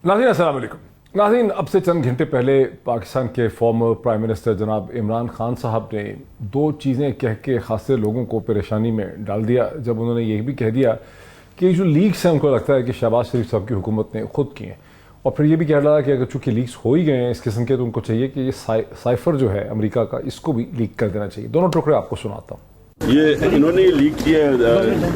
नाज़रीन अस्सलाम वालेकुम। नाज़रीन, अब से चंद घंटे पहले पाकिस्तान के फॉर्मर प्राइम मिनिस्टर जनाब इमरान खान साहब ने दो चीज़ें कह के खासे लोगों को परेशानी में डाल दिया, जब उन्होंने ये भी कह दिया कि जो लीक्स हैं उनको लगता है कि शहबाज शरीफ साहब की हुकूमत ने खुद किए हैं, और फिर ये भी कह रहा कि अगर चूँकि लीक्स हो ही गए हैं इस किस्म के, तो उनको चाहिए कि ये साइफर जो है अमेरिका का, इसको भी लीक कर देना चाहिए। दोनों टुकड़े आपको सुनाता हूँ। ये इन्होंने लीक किया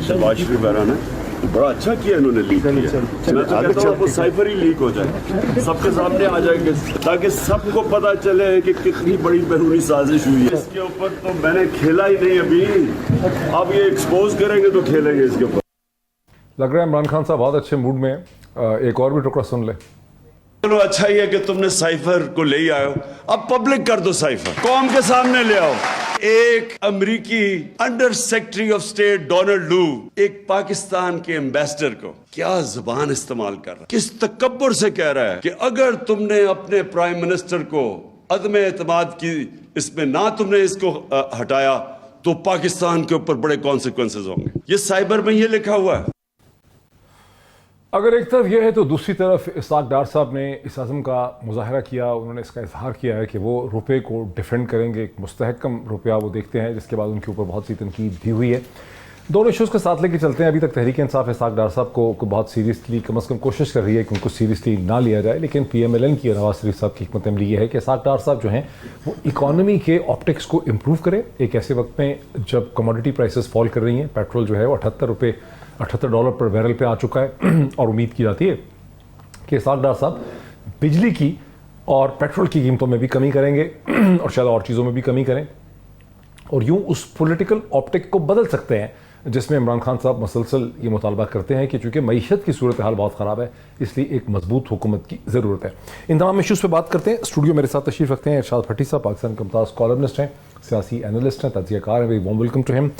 शहबाज शरीफ बहरा ने, बड़ा अच्छा किया इन्होंने लीक किया। मैं तो कहता हूँ वो साइफर ही लीक हो जाए, सबके सामने आ जाएंगे, ताकि सबको पता चले कि कितनी बड़ी बैरूनी साजिश हुई है। इसके ऊपर तो मैंने खेला ही नहीं अभी, अब ये एक्सपोज करेंगे तो खेलेंगे इसके ऊपर। लग रहा है इमरान खान साहब बहुत अच्छे मूड में हैं। एक और भी टुकड़ा सुन ले। चलो अच्छा ही है कि तुमने साइफर को ले आए हो, अब पब्लिक कर दो, साइफर कौम के सामने ले आओ। एक अमेरिकी under secretary of state Donald लू एक पाकिस्तान के एम्बेसडर को क्या जुबान इस्तेमाल कर रहा है, किस तकब्बुर से कह रहा है कि अगर तुमने अपने प्राइम मिनिस्टर को अदम एतमाद की इसमें ना तुमने इसको हटाया तो पाकिस्तान के ऊपर बड़े कॉन्सिक्वेंसेस होंगे। ये साइबर में ये लिखा हुआ है। अगर एक तरफ यह है तो दूसरी तरफ इसाक डार साहब ने इस अज़म का मुजाहरा किया, उन्होंने इसका इजहार किया है कि वो रुपये को डिफेंड करेंगे, एक मुस्तहकम रुपया वो देखते हैं, जिसके बाद उनके ऊपर बहुत सी तनकीद भी हुई है। दोनों इशूज़ के साथ लेके चलते हैं। अभी तक तहरीक इंसाफ इसाक डार साहब को बहुत सीरियसली, कम अज़ कम कोशिश कर रही है कि उनको सीरियसली ना लिया जाए, लेकिन PMLN की नवाज शरीफ साहब की हिकमत अमली ये है कि इसाक डार साहब जो हैं वो इकॉनमी के ऑप्टिक्स को इम्प्रूव करें एक ऐसे वक्त में जब कमोडिटी प्राइसेस फॉल कर रही हैं। पेट्रोल जो है वो $78 पर बैरल पे आ चुका है, और उम्मीद की जाती है कि इसाक डार साहब बिजली की और पेट्रोल की कीमतों में भी कमी करेंगे और शायद और चीज़ों में भी कमी करें, और यूं उस पॉलिटिकल ऑप्टिक को बदल सकते हैं जिसमें इमरान खान साहब मसलसल ये मुतालबा करते हैं कि चूँकि मईशत की सूरत हाल बहुत ख़राब है, इसलिए एक मजबूत हुकूमत की ज़रूरत है। इन तमाम इशूज़ पर बात करते हैं। स्टूडियो मेरे साथ तशरीफ़ रखते हैं इरशाद भट्टी साहब, पाकिस्तान के मुमताज़ कॉलमनिस्ट हैं, सियासी एनालिस्ट हैं, तज्ज़ियाकार हैं। Very warm welcome to him.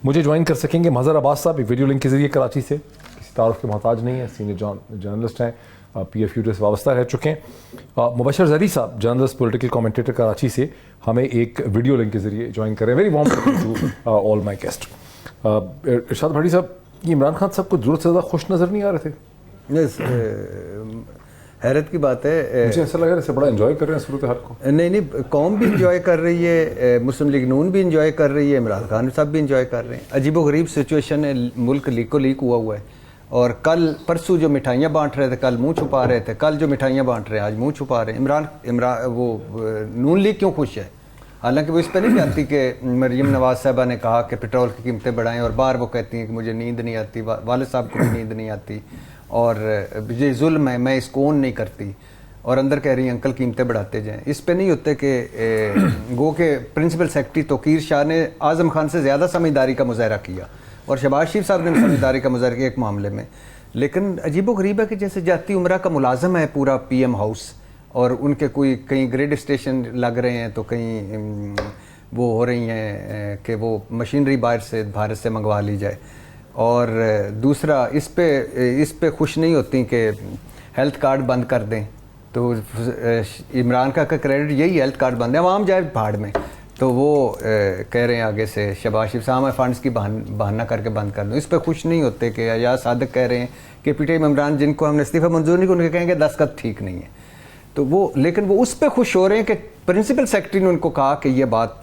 मुझे ज्वाइन कर सकेंगे मज़हर अब्बास साहब, एक वीडियो लिंक के ज़रिए कराची से, किसी तारुफ के मोहताज नहीं है, सीनियर जर्नलिस्ट हैं, PFU से वाबस्ता रह चुके हैं। मुबशर ज़री साहब, जर्नलिस्ट पॉलिटिकल कमेंटेटर कराची से, हमें एक वीडियो लिंक के ज़रिए ज्वाइन करें। Very warm welcome to all my guest. Irshad Bhatti साहब, ये इमरान खान साहब को ज़रूरत से ज़्यादा खुश नज़र नहीं आ रहे थे? हैरत की बात है, मुझे ऐसा लग रहा है बड़ा एंजॉय कर रहे हैं सूरत हाल को। नहीं, कौम भी इंजॉय कर रही है, मुस्लिम लीग नून भी इंजॉय कर रही है, इमरान खान साहब भी इंजॉय कर रहे हैं। अजीब व गरीब सिचुएशन है, मुल्क लीक हुआ है। और कल परसों जो मिठाइयाँ बांट रहे थे, कल मुंह छुपा रहे थे, कल जो मिठाइयाँ बांट रहे हैं आज मुंह छुपा रहे हैं। इमरान वो नून लीग क्यों खुश है? हालांकि वो इस पर नहीं कहती कि मरीम नवाज साहबा ने कहा कि पेट्रोल की कीमतें बढ़ाएं, और बार वो कहती हैं कि मुझे नींद नहीं आती, वालिद साहब को भी नींद नहीं आती, और ये जुल्म है, मैं इसको ओन नहीं करती, और अंदर कह रही हैं अंकल कीमतें बढ़ाते जाएं। इस पे नहीं होते कि गो के प्रिंसिपल सेक्रेटरी तोकीर शाह ने आज़म खान से ज़्यादा समझदारी का मुजाहरा किया, और शहबाज शरीफ साहब ने भी समझदारी का मुजाहरा किया एक मामले में। लेकिन अजीब व गरीब है कि जैसे जाती उम्र का मुलाजम है पूरा PM हाउस, और उनके कोई कहीं ग्रेड स्टेशन लग रहे हैं, तो कहीं वो हो रही हैं कि वो मशीनरी भारत से मंगवा ली जाए। और दूसरा इस पे खुश नहीं होती कि हेल्थ कार्ड बंद कर दें, तो इमरान का क्रेडिट यही हेल्थ कार्ड बंद है, आवाम जाए भाड़ में। तो वो कह रहे हैं आगे से शहबाज शरीफ साहब फंड्स की बहाना करके बंद कर दो। इस पे खुश नहीं होते कि या सादिक कह रहे हैं कि PTI इमरान जिनको हमने इस्तीफा मंजूर नहीं, उनके कहेंगे दस्तखत ठीक नहीं है, तो वो, लेकिन वो उस पे खुश हो रहे हैं कि प्रिंसिपल सेक्रेटरी ने उनको कहा कि ये बात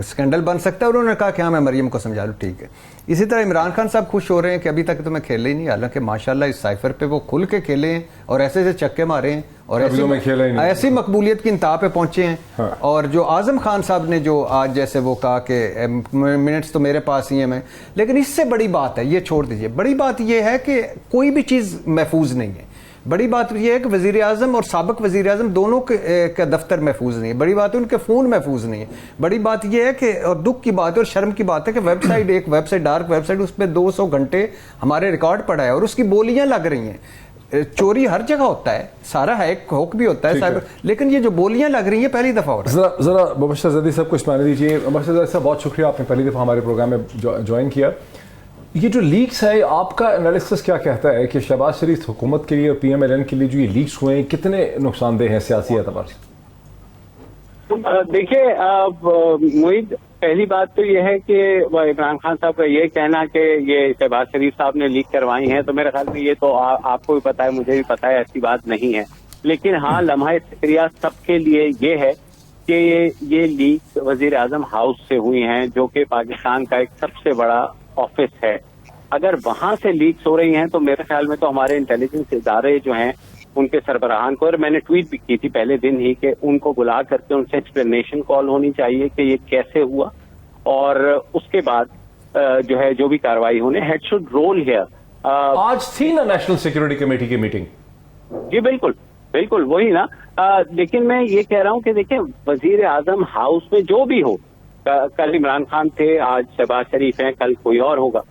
स्कैंडल बन सकता है, और उन्होंने कहा कि हाँ मैं मरीम को समझा लूँ, ठीक है। इसी तरह इमरान खान साहब खुश हो रहे हैं कि अभी तक तो मैं खेले ही नहीं, हालांकि माशाल्लाह इस साइफर पे वो खुल के खेले हैं और ऐसे चक्के मारे हैं, और ऐसी मकबूलियत की इंतहा पे पहुंचे हैं। हाँ। और जो आज़म खान साहब ने जो आज जैसे वो कहा कि मिनट्स तो मेरे पास ही है, मैं, लेकिन इससे बड़ी बात है, ये छोड़ दीजिए, बड़ी बात ये है कि कोई भी चीज़ महफूज नहीं है। बड़ी बात यह है कि वज़ीर आज़म और साबिक़ वज़ीर आज़म दोनों का दफ्तर महफूज नहीं है। बड़ी बात है उनके फ़ोन महफूज नहीं है। बड़ी बात यह है कि, और दुख की बात है और शर्म की बात है कि एक वेबसाइट डार्क वेबसाइट, उस पर 200 घंटे हमारे रिकॉर्ड पड़ा है, और उसकी बोलियां लग रही हैं। चोरी हर जगह होता है, सारा हैक भी होता है साइबर, लेकिन ये जो बोलियां लग रही हैं पहली दफ़ा हो रहा है। ज़रा मुबशर ज़री साहब को इसमें दीजिए। मुबशर ज़री साहब, बहुत शुक्रिया, आपने पहली दफ़ा हमारे प्रोग्राम में ज्वाइन किया। ये जो लीक्स है, आपका एनालिसिस क्या कहता है कि शहबाज शरीफ हुकूमत के लिए और PMLN के लिए जो ये लीक्स हुए हैं कितने नुकसानदेह हैं सियासी एतबार से? देखिए मोहित, पहली बात तो ये है कि इमरान खान साहब का ये कहना कि ये शहबाज शरीफ साहब ने लीक करवाई हैं, तो मेरे ख्याल में ये तो आपको भी पता है, मुझे भी पता है, ऐसी बात नहीं है। लेकिन हाँ, लम्हा शुक्रिया सबके लिए ये है कि ये लीक वजीर आजम हाउस से हुई हैं, जो कि पाकिस्तान का एक सबसे बड़ा ऑफिस है। अगर वहां से लीक्स हो रही हैं तो मेरे ख्याल में तो हमारे इंटेलिजेंस इदारे जो हैं उनके सरबराहान को, और मैंने ट्वीट भी की थी पहले दिन ही, कि उनको बुला करके उनसे एक्सप्लेनेशन कॉल होनी चाहिए कि ये कैसे हुआ, और उसके बाद जो है जो भी कार्रवाई होने, हेड शुड रोल हियर। आज थी ना नेशनल सिक्योरिटी कमेटी की मीटिंग? जी बिल्कुल बिल्कुल, वही ना। लेकिन मैं ये कह रहा हूं कि देखिए, वजीर आजम हाउस में जो भी हो, कल इमरान खान थे, आज शहबाज शरीफ हैं, कल कोई और होगा,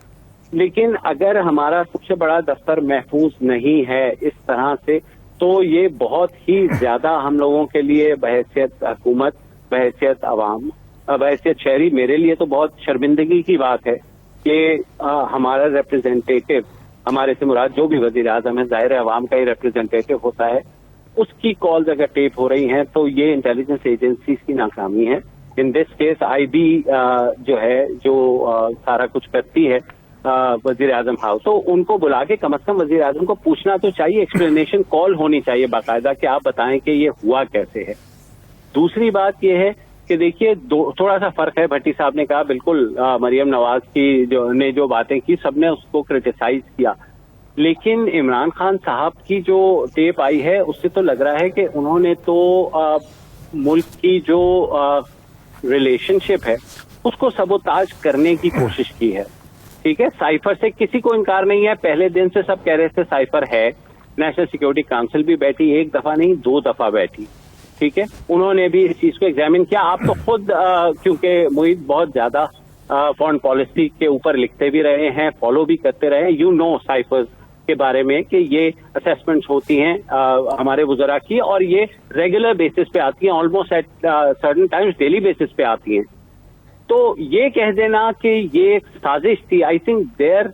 लेकिन अगर हमारा सबसे बड़ा दफ्तर महफूज नहीं है इस तरह से, तो ये बहुत ही ज्यादा हम लोगों के लिए बहैसियत हुकूमत, बहैसियत अवाम, बहैसियत शहरी, मेरे लिए तो बहुत शर्मिंदगी की बात है कि हमारा रिप्रेजेंटेटिव, हमारे से मुराद जो भी वजीर आजम है, जाहिर है अवाम का ही रिप्रेजेंटेटिव होता है, उसकी कॉल्स अगर टेप हो रही हैं तो ये इंटेलिजेंस एजेंसीज की नाकामी है। इन दिस केस आईबी जो है, जो सारा कुछ करती है वजीर आजम हाउस, तो उनको बुला के कम से कम वजीर आजम को पूछना तो चाहिए, एक्सप्लेनेशन कॉल होनी चाहिए बाकायदा, कि आप बताएं कि ये हुआ कैसे है। दूसरी बात ये है कि देखिए, थोड़ा सा फर्क है, भट्टी साहब ने कहा बिल्कुल, मरियम नवाज की जो बातें की, सबने उसको क्रिटिसाइज किया, लेकिन इमरान खान साहब की जो टेप आई है उससे तो लग रहा है कि उन्होंने तो मुल्क की जो रिलेशनशिप है उसको सबोताज करने की कोशिश की है। ठीक है, साइफर से किसी को इनकार नहीं है, पहले दिन से सब कह रहे थे साइफर है, नेशनल सिक्योरिटी काउंसिल भी बैठी, एक दफा नहीं 2 दफा बैठी, ठीक है, उन्होंने भी इस चीज को एग्जामिन किया। आप तो खुद क्योंकि मोहित बहुत ज्यादा फॉरेन पॉलिसी के ऊपर लिखते भी रहे हैं, फॉलो भी करते रहे हैं, यू नो साइफर्स के बारे में कि ये असेसमेंट्स होती हैं हमारे वुज़रा की, और ये रेगुलर बेसिस पे आती हैं, almost at certain times daily basis पे आती हैं। तो ये कह देना कि ये एक साजिश थी, आई थिंक देयर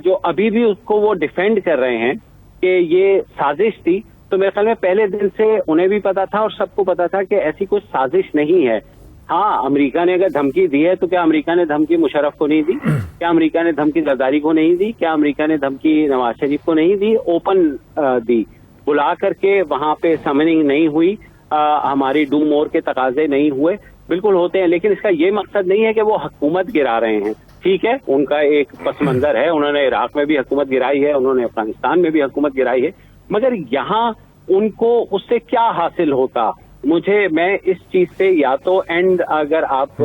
जो अभी भी उसको वो डिफेंड कर रहे हैं कि ये साजिश थी, तो मेरे ख्याल में पहले दिन से उन्हें भी पता था और सबको पता था कि ऐसी कोई साजिश नहीं है। हाँ, अमेरिका ने अगर धमकी दी है तो क्या अमेरिका ने धमकी मुशर्रफ को नहीं दी? क्या अमेरिका ने धमकी जरदारी को नहीं दी? क्या अमेरिका ने धमकी नवाज शरीफ को नहीं दी? ओपन दी, बुला करके वहां पे समनिंग नहीं हुई, हमारी डू मोर के तकाजे नहीं हुए, बिल्कुल होते हैं, लेकिन इसका ये मकसद नहीं है कि वो हुकूमत गिरा रहे हैं। ठीक है, उनका एक पस मंजर है, उन्होंने इराक में भी हुकूमत गिराई है, उन्होंने अफगानिस्तान में भी हुकूमत गिराई है, मगर यहाँ उनको उससे क्या हासिल होता? मैं इस चीज से या तो एंड अगर आप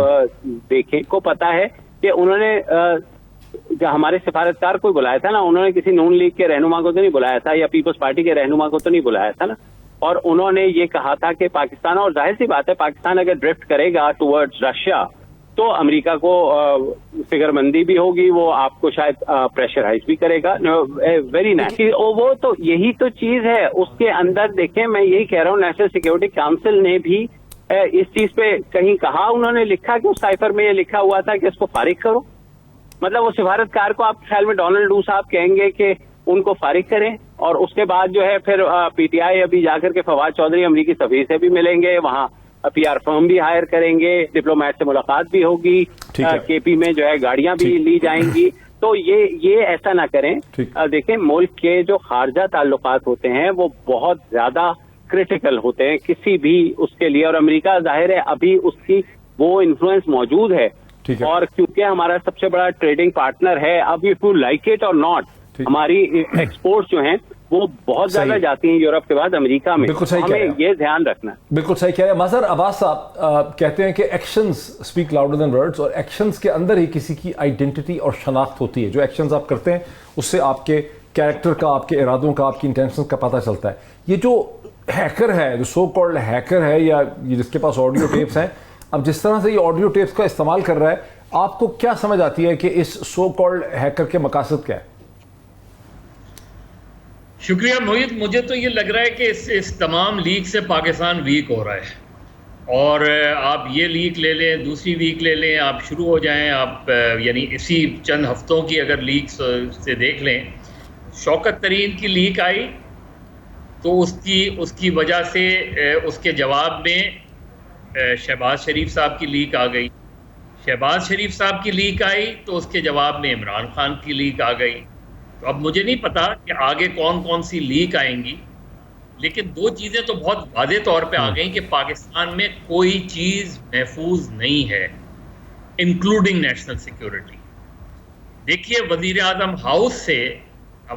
देखें को पता है कि उन्होंने जब हमारे सिफारतकार को बुलाया था ना, उन्होंने किसी नून लीग के रहनुमा को तो नहीं बुलाया था, या पीपल्स पार्टी के रहनुमा को तो नहीं बुलाया था ना, और उन्होंने ये कहा था कि पाकिस्तान, और जाहिर सी बात है पाकिस्तान अगर ड्रिफ्ट करेगा टुवर्ड्स रशिया तो अमेरिका को फिक्रमंदी भी होगी, वो आपको शायद प्रेशराइज भी करेगा, वेरी नाइस। वो तो यही तो चीज है उसके अंदर। देखें, मैं यही कह रहा हूँ, नेशनल सिक्योरिटी काउंसिल ने भी इस चीज पे कहीं कहा, उन्होंने लिखा कि उस साइफर में ये लिखा हुआ था कि इसको फारिग करो, मतलब वो सिफारतकार को आप ख्याल में डोनाल्ड डू साहब कहेंगे कि उनको फारिग करें, और उसके बाद जो है फिर पीटीआई अभी जाकर के फवाद चौधरी अमरीकी सफीर से भी मिलेंगे, वहाँ पीआर फर्म भी हायर करेंगे, डिप्लोमेट से मुलाकात भी होगी, केपी में जो है गाड़ियां भी ली जाएंगी। तो ये ऐसा ना करें। देखें, मुल्क के जो खारजा ताल्लुकात होते हैं वो बहुत ज्यादा क्रिटिकल होते हैं किसी भी उसके लिए, और अमेरिका जाहिर है अभी उसकी वो इन्फ्लुएंस मौजूद है, और क्योंकि हमारा सबसे बड़ा ट्रेडिंग पार्टनर है, अब इफ यू लाइक इट और नॉट, हमारी एक्सपोर्ट्स जो हैं वो बहुत ज्यादा जाती हैं यूरोप के बाद अमेरिका में, हमें ये ध्यान रखना है। बिल्कुल सही कह रहे हैं मजहर अब्बास साहब। कहते हैं कि actions speak louder than words, और एक्शंस के अंदर ही किसी की आइडेंटिटी और शनाख्त होती है। जो एक्शंस आप करते हैं उससे आपके कैरेक्टर का, आपके इरादों का, आपकी इंटेंशन का पता चलता है। ये जो हैकर है, जो सो कॉल्ड हैकर है, या जिसके पास ऑडियो टेप्स हैं, अब जिस तरह से ये ऑडियो टेप्स का इस्तेमाल कर रहा है, आपको क्या समझ आती है कि इस सो कॉल्ड हैकर के मकासद क्या है? शुक्रिया मोहित। मुझे तो ये लग रहा है कि इस तमाम लीक से पाकिस्तान वीक हो रहा है, और आप ये लीक ले लें, दूसरी वीक ले लें, आप शुरू हो जाएं, आप यानी इसी चंद हफ्तों की अगर लीक से देख लें, शौकत तरीन की लीक आई तो उसकी वजह से उसके जवाब में शहबाज शरीफ साहब की लीक आ गई, शहबाज शरीफ साहब की लीक आई तो उसके जवाब में इमरान खान की लीक आ गई। तो अब मुझे नहीं पता कि आगे कौन कौन सी लीक आएंगी, लेकिन दो चीज़ें तो बहुत वाज़ेह तौर पे आ गई कि पाकिस्तान में कोई चीज़ महफूज नहीं है, इंक्लूडिंग नेशनल सिक्योरिटी। देखिए, वज़ीर आज़म हाउस से,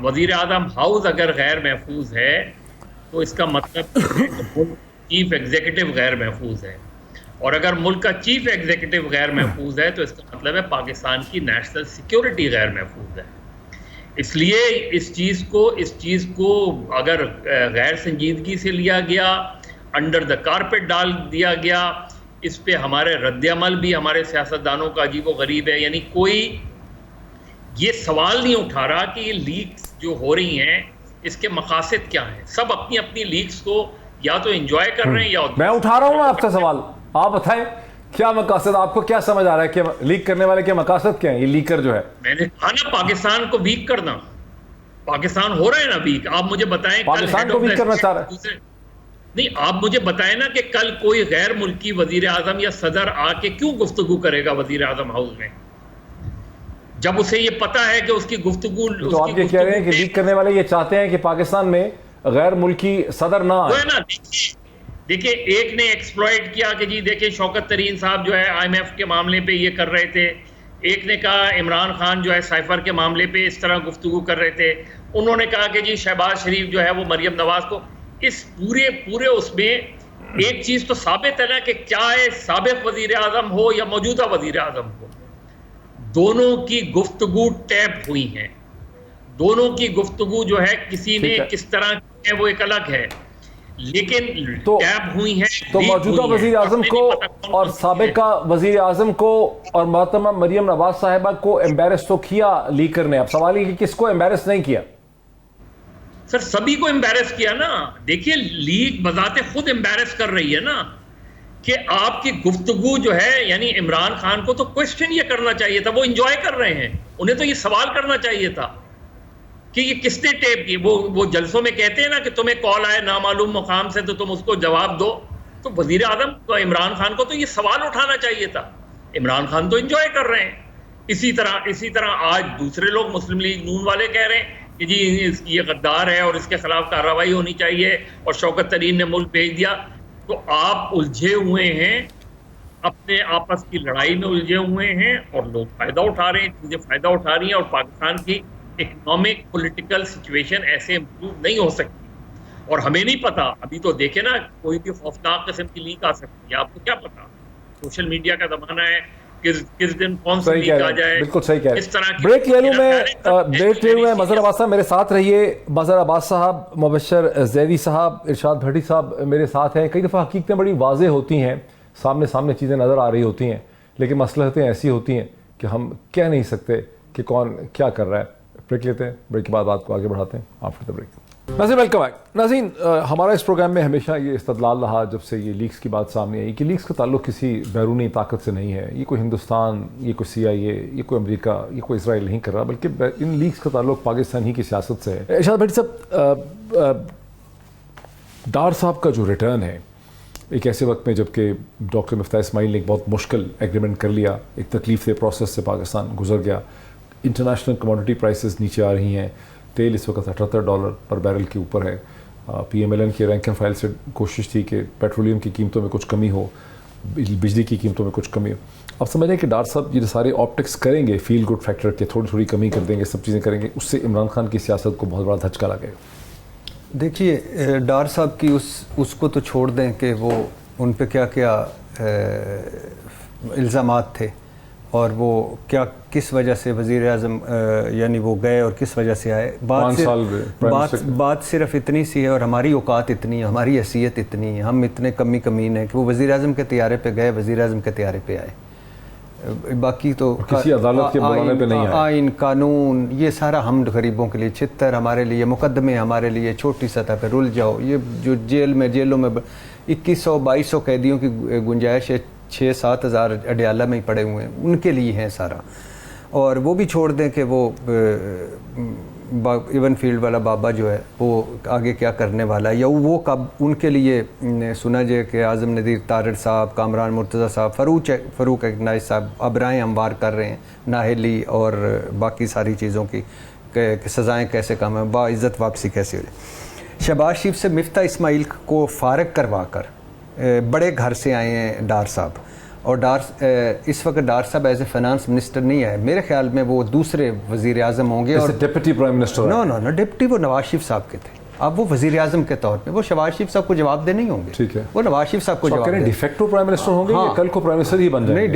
वज़ीर आज़म हाउस अगर गैर महफूज है तो इसका मतलब चीफ एग्जीक्यूटिव गैर महफूज है, और अगर मुल्क का चीफ एग्जीक्यूटिव गैर महफूज है तो इसका मतलब है पाकिस्तान की नेशनल सिक्योरिटी गैर महफूज है। इसलिए इस चीज़ को अगर गैर संजीदगी से लिया गया, अंडर द कारपेट डाल दिया गया, इस पे हमारे रद्द-ए-अमल भी हमारे सियासतदानों का अजीब व गरीब है। यानी कोई ये सवाल नहीं उठा रहा कि ये लीक्स जो हो रही हैं इसके मकासद क्या हैं। सब अपनी अपनी लीक्स को या तो एंजॉय कर रहे हैं या मैं उठा रहा हूं ना आपसे सवाल, आप बताएं क्या मकासद, आपको क्या समझ आ रहा है कि लीक करने वाले के मकासद क्या है? ये लीकर जो है, मैंने कहा ना पाकिस्तान को वीक करना, पाकिस्तान हो रहा है ना वीक। आप मुझे बताएं पाकिस्तान को वीक करना चाह रहा है? नहीं, आप मुझे बताएं ना कि कल कोई गैर मुल्की वजीर आजम या सदर आके क्यों गुफ्तगू करेगा वजीर आजम हाउस में, जब उसे ये पता है कि उसकी गुफ्तगू। तो आप ये कह रहे हैं कि लीक करने वाले ये चाहते हैं कि पाकिस्तान में गैर मुल्की सदर ना आए? ना, देखिए एक ने एक्सप्लॉइट किया कि जी देखिए शौकत तरीन साहब जो है IMF के मामले पे ये कर रहे थे, एक ने कहा इमरान खान जो है साइफर के मामले पे इस तरह गुफ्तगू कर रहे थे, उन्होंने कहा कि जी शहबाज शरीफ जो है वो मरियम नवाज को। इस पूरे उसमें एक चीज तो साबित है ना कि क्या है, साबिक वजीर आजम हो या मौजूदा वजीर आजम हो, दोनों की गुफ्तगू टैप हुई है। दोनों की गुफ्तगू जो है किसी ने किस तरह की है वो एक अलग है, लेकिन तो टैप हुई है। तो मौजूदा वजीर आजम को और साबिका वजीर आजम को और मोहतरमा मरियम नवाज साहिबा को एम्बेरस तो किया लीकर ने। अब सवाल है कि किसको एम्बेरस नहीं किया? सर सभी को एम्बेरस किया ना। देखिए लीक बजाते खुद एम्बेरस कर रही है ना कि आपकी गुफ्तगू जो है, यानी इमरान खान को तो क्वेश्चन ये करना चाहिए था, वो एंजॉय कर रहे हैं, उन्हें तो ये सवाल करना चाहिए था कि ये किसने टेप की। वो जलसों में कहते हैं ना कि तुम्हें कॉल आए नामालूम मुकाम से तो तुम उसको जवाब दो, तो वजीर आजम तो इमरान खान को तो ये सवाल उठाना चाहिए था। इमरान खान तो एंजॉय कर रहे हैं। इसी तरह आज दूसरे लोग मुस्लिम लीग नून वाले कह रहे हैं कि जी ये गद्दार है और इसके खिलाफ कार्रवाई होनी चाहिए और शौकत तरीन ने मुल्क भेज दिया। तो आप उलझे हुए हैं, अपने आपस की लड़ाई में उलझे हुए हैं और लोग फायदा उठा रहे हैं, चीजें फायदा उठा रही हैं, और पाकिस्तान की इकोनॉमिक पॉलिटिकल सिचुएशन ऐसे इम्प्रूव नहीं हो सकती। और हमें नहीं पता, अभी तो देखे ना कोई भी खौफनाक किस्म की लीक आ सकती है, आपको क्या पता, सोशल मीडिया का जमाना है, किस दिन कौन सी लीक आ जाए। बिल्कुल सही कह रहे हैं। इस तरह की ब्रेक ले लूं मैं, ब्रेक ले लूं मैं। मज़हर अब्बास साहब मेरे साथ रहिए। मज़हर अब्बास साहब, मुबश्शिर ज़ैदी साहब, इरशाद भट्टी साहब मेरे साथ हैं। कई दफ़ा हकीकतें बड़ी वाज़ेह होती हैं, सामने चीज़ें नज़र आ रही होती हैं, लेकिन मसलहतें ऐसी होती हैं कि हम कह नहीं सकते कि कौन क्या कर रहा है। ब्रेक लेते हैं, ब्रेक के बाद बात को आगे बढ़ाते हैं आफ्टर द ब्रेक। नाज़रीन वेलकम बैक। नाज़रीन, हमारा इस प्रोग्राम में हमेशा ये इस्तदलाल रहा जब से ये लीक्स की बात सामने आई कि लीक्स का ताल्लुक किसी बैरूनी ताकत से नहीं है। ये कोई हिंदुस्तान, ये कोई CIA, ये कोई अमेरिका, ये कोई इसराइल नहीं कर रहा, बल्कि इन लीक्स का ताल्लुक पाकिस्तान ही की सियासत से है। इरशाद भट्टी साहब, डार साहब का जो रिटर्न है एक ऐसे वक्त में जबकि डॉक्टर मिफ्ताह इस्माइल ने एक बहुत मुश्किल एग्रीमेंट कर लिया, एक तकलीफ से प्रोसेस से पाकिस्तान गुजर गया, इंटरनेशनल कमोडिटी प्राइसेस नीचे आ रही हैं, तेल इस वक्त $78 पर बैरल के ऊपर है। PMLN की रैंक एंड फाइल से कोशिश थी कि पेट्रोलियम की कीमतों में कुछ कमी हो, बिजली की कीमतों में कुछ कमी हो। अब समझ रहे हैं कि डार साहब ये सारे ऑप्टिक्स करेंगे, फील गुड फैक्टर के थोड़ी कमी कर देंगे, सब चीज़ें करेंगे, उससे इमरान खान की सियासत को बहुत बड़ा धचका लगेगा। देखिए डार साहब की उसको तो छोड़ दें कि वो उन पे क्या क्या इल्ज़ामात थे और वो क्या किस वजह से वज़ीर आज़म यानी वो गए और किस वजह से आए। बात सिर्फ इतनी सी है और हमारी औकात इतनी है, हमारी हैसियत इतनी है, हम इतने कमीन हैं कि वो वज़ीर आज़म के तैयारे पे गए, वज़ीर आज़म के तैयारे पे आए। बाकी तो किसी अदालत के बुलाने पे नहीं आए। आइन कानून ये सारा हम गरीबों के लिए छितर, हमारे लिए मुकदमे, हमारे लिए छोटी सतह पर रुल जाओ। ये जो जेलों में 2100-2200 कैदियों की गुंजाइश है, 6-7 हज़ार अडयाला में ही पड़े हुए हैं, उनके लिए हैं सारा। और वो भी छोड़ दें कि वो ایون فیلڈ والا بابا جو ہے وہ آگے کیا کرنے والا ہے، یا وہ کب ان کے لیے سنا جائے کہ اعظم ندیر تارڑ صاحب، کامران مرتضیٰ صاحب، فاروق اکناز صاحب اب راہیں ہموار کر رہے ہیں نااہلی اور باقی ساری چیزوں کی کہ سزائیں کیسے کم ہیں، باعزت واپسی کیسے ہو جائے۔ شہباز شریف سے مفتاح اسماعیل کو فارغ کروا کر بڑے گھر سے آئے ہیں ڈار صاحب، اور اس وقت ڈار صاحب ایز اے فائنانس منسٹر نہیں ہے، میرے خیال میں وہ دوسرے وزیر اعظم ہوں گے، اور ڈپٹی پرائم منسٹر نو ڈپٹی وہ نواز شریف صاحب کے تھے، اب وہ وزیر اعظم کے طور پہ وہ شہباز شریف صاحب کو جواب دے نہیں ہوں گے، ٹھیک ہے، وہ نواز شریف صاحب کو جواب دیں، ڈیفیکٹو پرائم منسٹر ہوں گے، کل کو پرائم منسٹر ہی بن جائیں گے، نہیں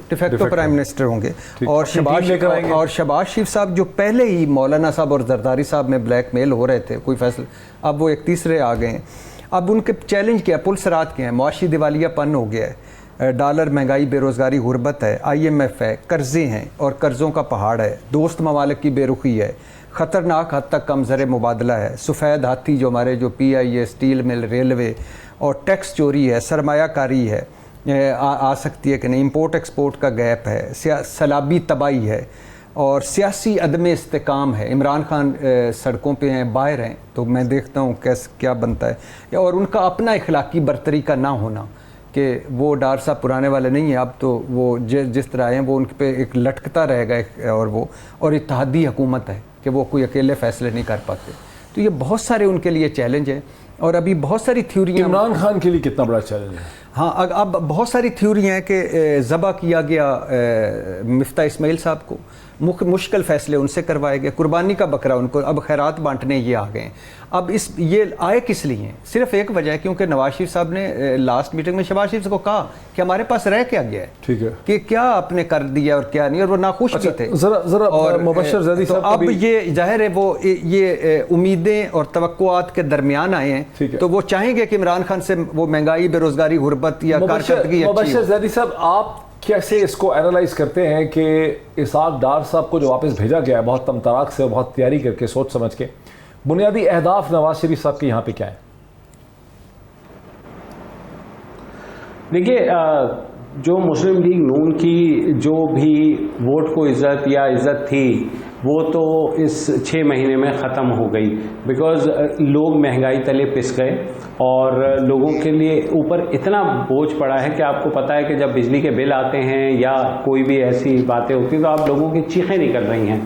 ڈیفیکٹو پرائم منسٹر ہوں گے، اور شہباز شریف صاحب جو پہلے ہی مولانا صاحب اور زرداری صاحب میں بلیک میل ہو رہے تھے کوئی فیصلہ، اب وہ ایک تیسرے آ گئے ہیں، اب ان کے چیلنج کیا، پلسرات کیا ہیں، معاشی دیوالیہ پن ہو گیا ہے، ڈالر، مہنگائی، بے روزگاری، غربت ہے، IMF ہے، قرضے ہیں اور قرضوں کا پہاڑ ہے، دوست ممالک کی بے رخی ہے، خطرناک حد تک کم زر مبادلہ ہے، سفید ہاتھی جو ہمارے جو PIA، اسٹیل مل، ریلوے، اور ٹیکس چوری ہے، سرمایہ کاری ہے آ سکتی ہے کہ نہیں، امپورٹ ایکسپورٹ کا گیپ ہے، سیلابی تباہی ہے، اور سیاسی عدم استحکام ہے، عمران خان سڑکوں پہ ہیں، باہر ہیں، تو میں دیکھتا ہوں کیا بنتا ہے، اور ان کا اپنا اخلاقی برتری کا نہ ہونا کہ وہ ڈار صاحب پرانے والے نہیں ہیں، اب تو وہ جس طرح ہیں وہ ان پہ ایک لٹکتا رہے گا، اور اتحادی حکومت ہے کہ وہ کوئی اکیلے فیصلے نہیں کر پاتے، تو یہ بہت سارے ان کے لیے چیلنج ہیں، اور ابھی بہت ساری تھیوریاں عمران خان کے لیے کتنا بڑا چیلنج ہے؟ ہاں اب بہت ساری تھیوری ہیں کہ ذبح کیا گیا مفتاح اسماعیل صاحب کو، مشکل فیصلے ان سے کروائے گئے، قربانی کا بکرا ان کو، اب خیرات بانٹنے یہ آ گئے ہیں، اب یہ آئے کس لیے ہیں؟ صرف ایک وجہ ہے کیونکہ نواز شریف صاحب نے لاسٹ میٹنگ میں شہباز شریف کو کہا کہ ہمارے پاس رہ کیا گیا ہے، ٹھیک ہے، کہ کیا آپ نے کر دیا اور کیا نہیں، اور وہ ناخوش بھی تھے، ذرا اور مبشر زیدی صاحب اب یہ ظاہر ہے وہ یہ امیدیں اور توقعات کے درمیان آئے ہیں، تو وہ چاہیں گے کہ عمران خان سے وہ مہنگائی، بے روزگاری، غربت یا کارکردگی اچھی ہو۔ مبشر زیدی صاحب، آپ کیسے اس کو اینالائز کرتے ہیں کہ اسحاق ڈار صاحب کو جو واپس بھیجا گیا ہے بہت تمطراق سے، بہت تیاری کر کے، سوچ سمجھ کے، بنیادی اہداف نواز شریف صاحب کے یہاں پہ کیا ہیں؟ دیکھیے، جو مسلم لیگ نون کی جو بھی ووٹ کو عزت تھی وہ تو اس 6 مہینے میں ختم ہو گئی، بیکاز لوگ مہنگائی تلے پس گئے، اور لوگوں کے لیے اوپر اتنا بوجھ پڑا ہے کہ آپ کو پتہ ہے کہ جب بجلی کے بل آتے ہیں یا کوئی بھی ایسی باتیں ہوتی ہیں تو آپ لوگوں کی چیخیں نکل رہی ہیں۔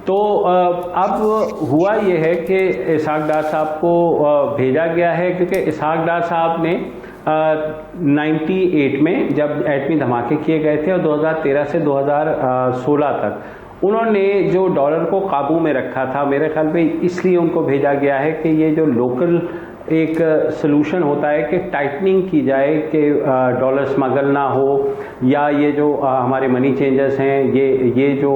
تو اب ہوا یہ ہے کہ اسحاق ڈار صاحب کو بھیجا گیا ہے، کیونکہ اسحاق ڈار صاحب نے 98 میں جب ایٹمی دھماکے کیے گئے تھے، اور 2013 سے 2016 تک انہوں نے جو ڈالر کو قابو میں رکھا تھا، میرے خیال میں اس لیے ان کو بھیجا گیا ہے کہ یہ جو لوکل ایک سلوشن ہوتا ہے کہ ٹائٹننگ کی جائے کہ ڈالر اسمگل نہ ہو، یا یہ جو ہمارے منی چینجرز ہیں یہ جو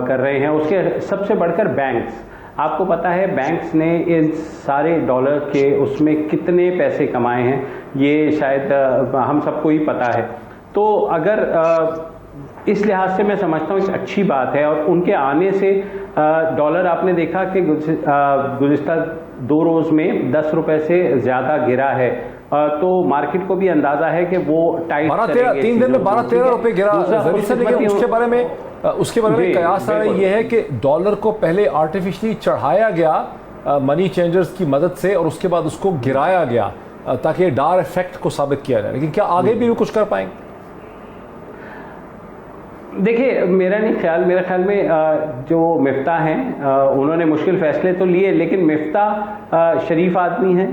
کر رہے ہیں، اس کے سب سے بڑھ کر بینکس، آپ کو پتہ ہے بینکس نے ان سارے ڈالر کے اس میں کتنے پیسے کمائے ہیں، یہ شاید ہم سب کو ہی پتہ ہے۔ تو اگر اس لحاظ سے میں سمجھتا ہوں ایک اچھی بات ہے، اور ان کے آنے سے ڈالر آپ نے دیکھا کہ گزشتہ 2 روز میں 10 روپے سے زیادہ گرا ہے، تو مارکیٹ کو بھی اندازہ ہے کہ وہ ٹائٹ 3 دن میں 12-13 روپے گرا، لیکن اس کے بارے میں قیاس یہ ہے کہ ڈالر کو پہلے آرٹیفیشلی چڑھایا گیا منی چینجرز کی مدد سے، اور اس کے بعد اس کو گرایا گیا تاکہ ڈار ایفیکٹ کو ثابت کیا جائے، لیکن کیا آگے بھی وہ کچھ کر پائیں گے؟ دیکھیے، میرے خیال میں جو مفتاح ہیں انہوں نے مشکل فیصلے تو لیے، لیکن مفتاح شریف آدمی ہیں،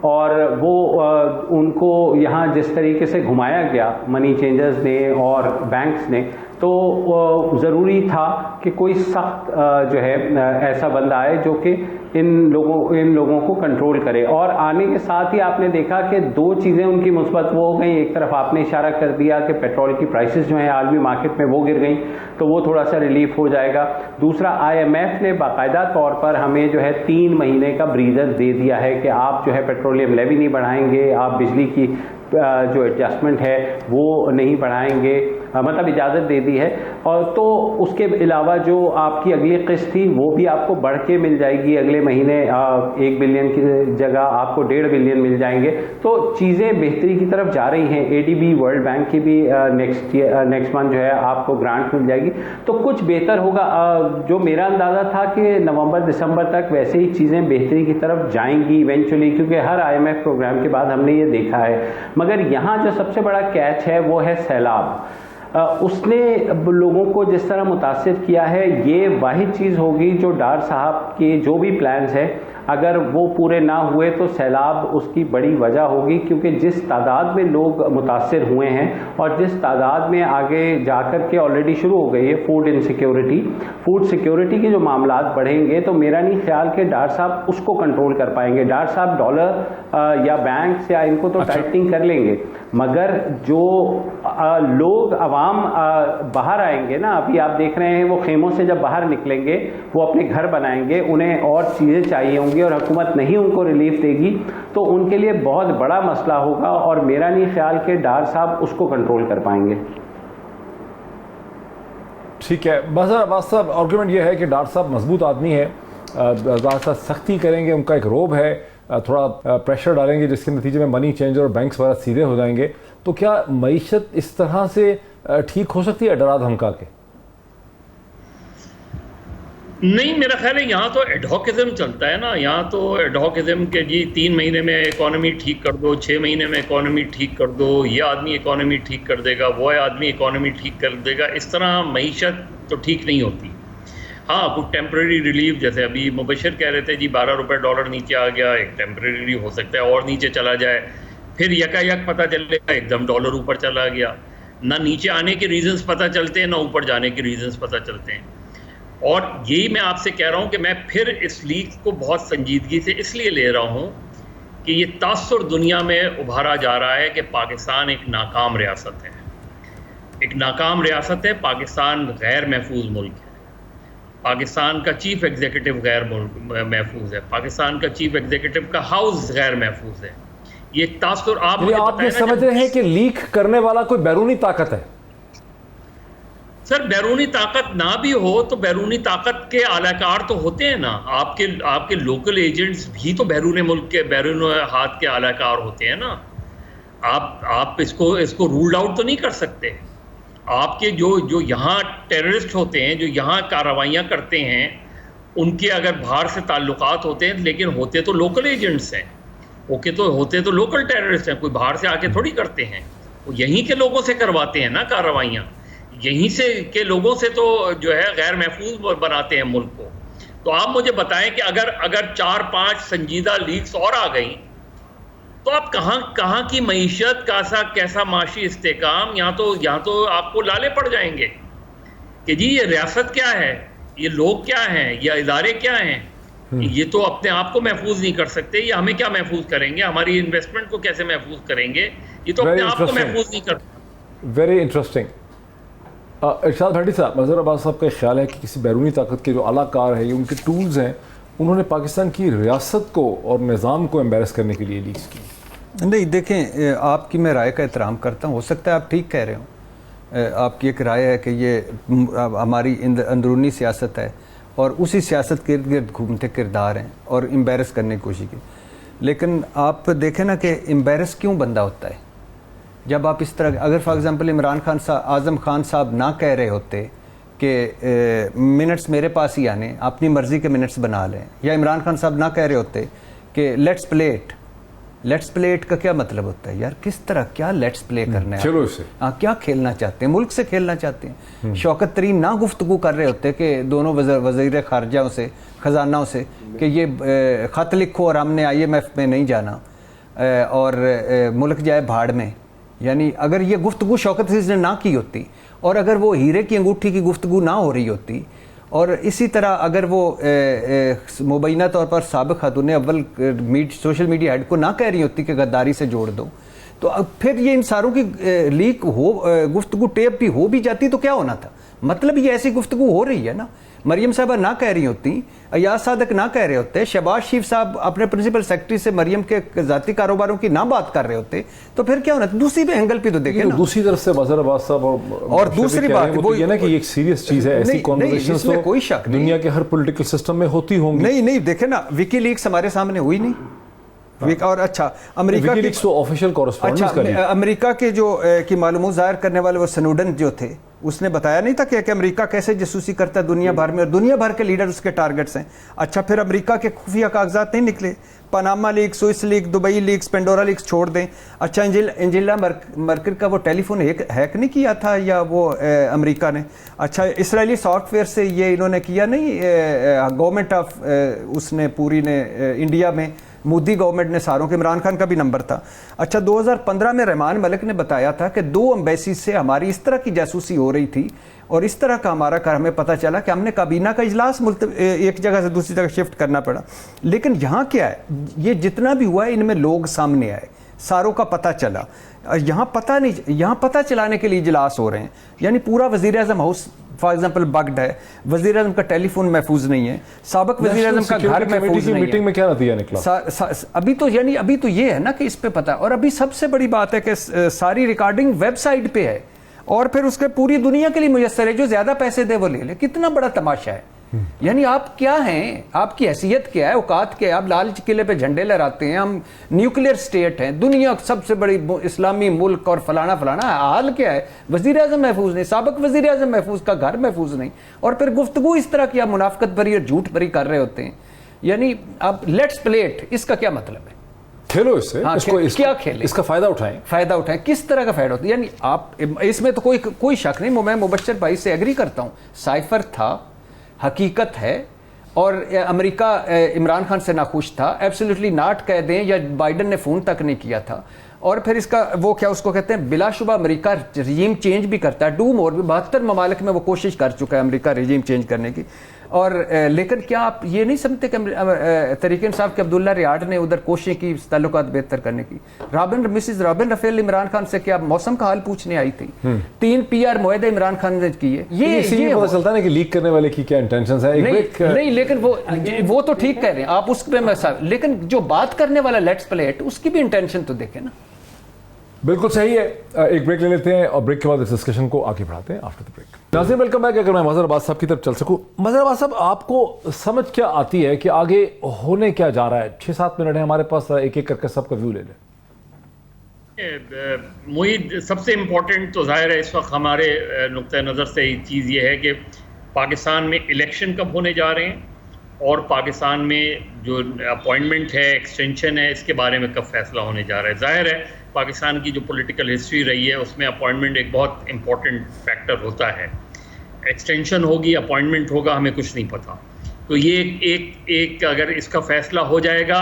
اور وہ ان کو یہاں جس طریقے سے گھمایا گیا منی چینجرز نے اور بینکس نے، تو ضروری تھا کہ کوئی سخت جو ہے ایسا بندہ آئے جو کہ ان لوگوں کو کنٹرول کرے، اور آنے کے ساتھ ہی آپ نے دیکھا کہ 2 چیزیں ان کی مثبت وہ ہو گئیں، ایک طرف آپ نے اشارہ کر دیا کہ پیٹرول کی پرائسز جو ہیں عالمی مارکیٹ میں وہ گر گئیں، تو وہ تھوڑا سا ریلیف ہو جائے گا۔ دوسرا، IMF نے باقاعدہ طور پر ہمیں جو ہے 3 مہینے کا بریزر دے دیا ہے کہ آپ جو ہے پیٹرولیم لیوی نہیں بڑھائیں گے، آپ بجلی کی جو ایڈجسٹمنٹ ہے وہ نہیں بڑھائیں گے، مطلب اجازت دے دی ہے۔ اور تو اس کے علاوہ جو آپ کی اگلی قسط تھی وہ بھی آپ کو بڑھ کے مل جائے گی اگلے مہینے 1 بلین کی جگہ آپ کو 1.5 بلین مل جائیں گے. تو چیزیں بہتری کی طرف جا رہی ہیں. ADB ورلڈ بینک کی بھی نیکسٹ منتھ جو ہے آپ کو گرانٹ مل جائے گی, تو کچھ بہتر ہوگا. جو میرا اندازہ تھا کہ نومبر دسمبر تک ویسے ہی چیزیں بہتری کی طرف جائیں گی ایونچولی, کیونکہ ہر IMF پروگرام کے بعد ہم نے یہ دیکھا ہے. مگر یہاں جو سب سے بڑا کیچ ہے وہ ہے سیلاب. اس نے لوگوں کو جس طرح متاثر کیا ہے, یہ واحد چیز ہوگی جو ڈار صاحب کے جو بھی پلانز ہیں اگر وہ پورے نہ ہوئے تو سیلاب اس کی بڑی وجہ ہوگی, کیونکہ جس تعداد میں لوگ متاثر ہوئے ہیں اور جس تعداد میں آگے جا کر کے آلریڈی شروع ہو گئی ہے فوڈ سیکیورٹی کے جو معاملات بڑھیں گے, تو میرا نہیں خیال کہ ڈار صاحب اس کو کنٹرول کر پائیں گے. ڈار صاحب ڈالر یا بینکس یا ان کو تو ٹائٹنگ کر لیں گے, مگر جو لوگ عوام باہر آئیں گے نا, ابھی آپ دیکھ رہے ہیں وہ خیموں سے جب باہر نکلیں گے وہ اپنے گھر بنائیں گے, انہیں اور چیزیں چاہیے ہوں گی اور حکومت نہیں ان کو ریلیف دے گی, تو ان کے لیے بہت بڑا مسئلہ ہوگا, اور میرا نہیں خیال کہ ڈار صاحب اس کو کنٹرول کر پائیں گے. ٹھیک ہے بظاہر عباس صاحب, آرگومنٹ یہ ہے کہ ڈار صاحب مضبوط آدمی ہے, ڈار صاحب سختی کریں گے, ان کا ایک روب ہے, تھوڑا پریشر ڈالیں گے جس کے نتیجے میں منی چینجر اور بینکس وغیرہ سیدھے ہو جائیں گے. تو کیا معیشت اس طرح سے ٹھیک ہو سکتی ہے ڈرا دھمکا کے؟ نہیں, میرا خیال ہے یہاں تو ایڈہاکزم چلتا ہے نا. یہاں تو ایڈہاکزم کہ جی 3 مہینے میں اکانومی ٹھیک کر دو, 6 مہینے میں اکانومی ٹھیک کر دو, یہ آدمی اکانومی ٹھیک کر دے گا, وہ آدمی اکانومی ٹھیک کر دے گا. اس طرح معیشت تو ٹھیک نہیں ہوتی. ہاں کچھ ٹیمپریری ریلیف, جیسے ابھی مبشر کہہ رہے تھے جی 12 روپے ڈالر نیچے آ گیا, ایک ٹیمپریری ہو سکتا ہے اور نیچے چلا جائے, پھر یک پتہ چلے گا ایک دم ڈالر اوپر چلا گیا. نہ نیچے آنے کے ریزنز پتہ چلتے ہیں, نہ اوپر جانے کے ریزنز پتہ چلتے ہیں. اور یہی میں آپ سے کہہ رہا ہوں کہ میں پھر اس لیگ کو بہت سنجیدگی سے اس لیے لے رہا ہوں کہ یہ تاثر دنیا میں ابھارا جا رہا ہے کہ پاکستان ایک ناکام ریاست ہے. ایک ناکام ریاست ہے. پاکستان غیر محفوظ ملک ہے. پاکستان کا چیف ایگزیکٹو غیر محفوظ ہے. پاکستان کا چیف ایگزیکٹو کا ہاؤس غیر محفوظ ہے. یہ تاثر آپ یہ سمجھ رہے ہیں کہ لیک کرنے والا کوئی بیرونی طاقت ہے؟ سر بیرونی طاقت نہ بھی ہو تو بیرونی طاقت کے اعلی کار تو ہوتے ہیں نا. آپ کے لوکل ایجنٹس بھی تو بیرون ملک کے بیرون ہاتھ کے اعلی کار ہوتے ہیں نا. آپ اس کو رولڈ آؤٹ تو نہیں کر سکتے. آپ کے جو یہاں ٹیررسٹ ہوتے ہیں, جو یہاں کارروائیاں کرتے ہیں, ان کے اگر باہر سے تعلقات ہوتے ہیں لیکن ہوتے تو لوکل ایجنٹس ہیں, ہوتے تو لوکل ٹیررسٹ ہیں. کوئی باہر سے آ کے تھوڑی کرتے ہیں, وہ یہیں کے لوگوں سے کرواتے ہیں نا کارروائیاں. یہیں سے کے لوگوں سے تو جو ہے غیر محفوظ بناتے ہیں ملک کو. تو آپ مجھے بتائیں کہ اگر 4-5 سنجیدہ لیکس اور آ گئیں تو آپ کہاں کی معیشت کیسا معاشی استحکام. یہاں تو آپ کو لالے پڑ جائیں گے کہ جی یہ ریاست کیا ہے, یہ لوگ کیا ہیں, یہ ادارے کیا ہیں. یہ تو اپنے آپ کو محفوظ نہیں کر سکتے, یہ ہمیں کیا محفوظ کریں گے, ہماری انویسٹمنٹ کو کیسے محفوظ کریں گے. یہ تو اپنے آپ کو محفوظ نہیں کرتے. Very interesting. ارشاد بھٹی صاحب, مظہر عباس صاحب کا خیال ہے کہ کسی بیرونی طاقت کے جو اعلیٰ کار ہے, ان کے ٹولز ہیں, انہوں نے پاکستان کی ریاست کو اور نظام کو امبیرس کرنے کے لیے لیکس کی. نہیں دیکھیں, آپ کی میں رائے کا احترام کرتا ہوں, ہو سکتا ہے آپ ٹھیک کہہ رہے ہوں. آپ کی ایک رائے ہے کہ یہ ہماری اندرونی سیاست ہے اور اسی سیاست کے ارد گرد گھومتے کردار ہیں اور امبیرس کرنے کی کوشش کی. لیکن آپ دیکھیں نا کہ امبیرس کیوں بندہ ہوتا ہے جب آپ اس طرح, اگر فار ایگزامپل عمران خان صاحب, اعظم خان صاحب نہ کہہ رہے ہوتے کہ منٹس میرے پاس ہی آنے, اپنی مرضی کے منٹس بنا لیں, یا عمران خان صاحب نہ کہہ رہے ہوتے کہ لیٹس پلے اٹ کا کیا مطلب ہوتا ہے یار, کس طرح کیا لیٹس پلے کرنا ہے, چلو اسے کیا کھیلنا چاہتے ہیں, ملک سے کھیلنا چاہتے ہیں. شوکت ترین نہ گفتگو کر رہے ہوتے کہ دونوں وزیر خارجہ سے, خزانوں سے, کہ یہ خط لکھو اور ہم نے IMF میں نہیں جانا اور ملک جائے بھاڑ میں. یعنی اگر یہ گفتگو شوکت عزیز نے نہ کی ہوتی, اور اگر وہ ہیرے کی انگوٹھی کی گفتگو نہ ہو رہی ہوتی, اور اسی طرح اگر وہ مبینہ طور پر سابق خاتون اول سوشل میڈیا ہیڈ کو نہ کہہ رہی ہوتی کہ غداری سے جوڑ دو, تو اب پھر یہ ان ساروں کی لیک ہو, گفتگو ٹیپ بھی ہو بھی جاتی تو کیا ہونا تھا. مطلب یہ ایسی گفتگو ہو رہی ہے نا, मरियम साहबा ना कह रही होती, अयाज सादक ना कह रहे होते, शहबाज शरीफ साहब अपने प्रिंसिपल सेक्रेटरी से मरियम के ज़ाती कारोबारों की ना बात कर रहे होते, तो फिर क्या होना। दूसरी भी एंगल पे तो देखें ना, दूसरी तरफ से मजहर अब्बास साहब और दूसरी बात वो ये ना कि एक सीरियस चीज है, ऐसी कॉन्वर्सेशंस तो कोई शक नहीं, दुनिया के हर पॉलिटिकल सिस्टम में होती होंगी। नहीं देखे ना, विकीलीक्स हमारे सामने हुई नहीं। और अच्छा अमेरिका की तो ऑफिशियल कॉरेस्पॉन्डेंस का अच्छा अमेरिका के जो की मालूमात जाहिर करने वाले वो स्नोडन जो थे, उसने बताया नहीं था कि अमेरिका कैसे जासूसी करता है दुनिया भर में, और दुनिया भर के लीडर उसके टारगेट्स हैं। अच्छा फिर अमेरिका के खुफिया कागजात नहीं निकले, Panama leak, Swiss leak, Dubai leaks, Pandora leaks छोड़ दें। अच्छा एंजेला मर्केल का वो टेलीफोन हैक नहीं किया था या वो अमेरिका ने। अच्छा इसराइली सॉफ्टवेयर से ये इन्होंने किया नहीं, गवर्नमेंट ऑफ उसने पूरी ने इंडिया में मोदी गवर्नमेंट ने सारों के, इमरान खान का भी नंबर था। अच्छा 2015 में रहमान मलिक ने बताया था कि 2 एम्बेसी से हमारी इस तरह की जासूसी हो रही थी और इस तरह का हमारा हमें पता चला कि हमने काबीना का इजलास एक जगह से दूसरी जगह शिफ्ट करना पड़ा। लेकिन यहाँ क्या है, ये जितना भी हुआ है इनमें लोग सामने आए, सारों का पता चला। यहाँ पता नहीं, यहाँ पता चलाने के लिए इजलास हो रहे हैं, यानी पूरा वज़ीर आज़म हाउस फॉर एग्जाम्पल बग्ड है, वज़ीर आज़म का टेलीफोन महफूज नहीं है, साबिक वज़ीर आज़म का घर महफूज नहीं है। मीटिंग में क्या नतीजा निकला? अभी तो यानी अभी तो ये है ना कि इस पे पता है, और अभी सबसे बड़ी बात है कि सारी रिकॉर्डिंग वेबसाइट पे है और फिर उसके पूरी दुनिया के लिए मुयस्सर है, जो ज्यादा पैसे दे वो ले ले। कितना बड़ा तमाशा है। यानी आप क्या हैं, आपकी हैसियत क्या है, औकात क्या है? आप लाल किले पे झंडे लहराते हैं, हम न्यूक्लियर स्टेट हैं, दुनिया सबसे बड़ी इस्लामी मुल्क और फलाना फलाना। हाल क्या है? वजीर आजम महफूज नहीं, साबिक वजीर आजम महफूज का घर महफूज नहीं, और फिर गुफ्तगू इस तरह की आप मुनाफकत भरी और झूठ भरी कर रहे होते हैं। यानी आप लेट्स प्ले इट, इसका क्या मतलब है? खेलो इससे। हाँ, क्या खेलें, इसका फायदा उठाएं। किस तरह का फायदा होता है? यानी आप इसमें तो कोई शक नहीं, मैं मुबश्शिर भाई से एग्री करता हूं, साइफर था, हकीकत है, और अमेरिका इमरान खान से नाखुश था, एब्सोल्युटली नॉट कह दें, या बाइडन ने फ़ोन तक नहीं किया था। और फिर इसका वो क्या उसको कहते हैं, बिलाशुबा अमेरिका रिजीम चेंज भी करता है, डू मोर भी 72 ममालिक में वो कोशिश कर चुका है अमेरिका रिजीम चेंज करने की। और लेकिन क्या आप ये नहीं समझते कि तरीक इंसाफ के अब्दुल्ला रियाड ने उधर कोशिश की ताल्लुकात बेहतर करने की? Mrs Robin Raphel Imran Khan से क्या मौसम का हाल पूछने आई थी? 3 PR मुआहदे इमरान खान ने किए। ये पता चलता है कि लीक करने वाले की क्या इंटेंशंस है। नहीं, लेकिन वो तो ठीक कह रहे हैं आप, उस पे लेकिन जो बात करने वाला लेट्स प्ले इट, उसकी भी इंटेंशन तो देखें ना। बिल्कुल सही है। एक ब्रेक ले लेते हैं और ब्रेक के बाद इस डिस्कशन को आगे बढ़ाते हैं आफ्टर द ब्रेक। नाज़रीन वेलकम बैक। अगर मैं मज़हर अब्बास साहब की तरफ चल सकूं, मज़हर अब्बास साहब आपको समझ क्या आती है कि आगे होने क्या जा रहा है? 6-7 मिनट है हमारे पास, एक एक करके सबका व्यू ले लें। मुईद, सबसे इम्पोर्टेंट तो जाहिर है इस वक्त हमारे नुक्ता नज़र से चीज़ ये है कि पाकिस्तान में इलेक्शन कब होने जा रहे हैं, और पाकिस्तान में जो अपॉइंटमेंट है, एक्सटेंशन है, इसके बारे में कब फैसला होने जा रहा है। जाहिर है पाकिस्तान की जो पॉलिटिकल हिस्ट्री रही है उसमें अपॉइंटमेंट एक बहुत इंपॉर्टेंट फैक्टर होता है। एक्सटेंशन होगी, अपॉइंटमेंट होगा, हमें कुछ नहीं पता। तो ये एक अगर इसका फैसला हो जाएगा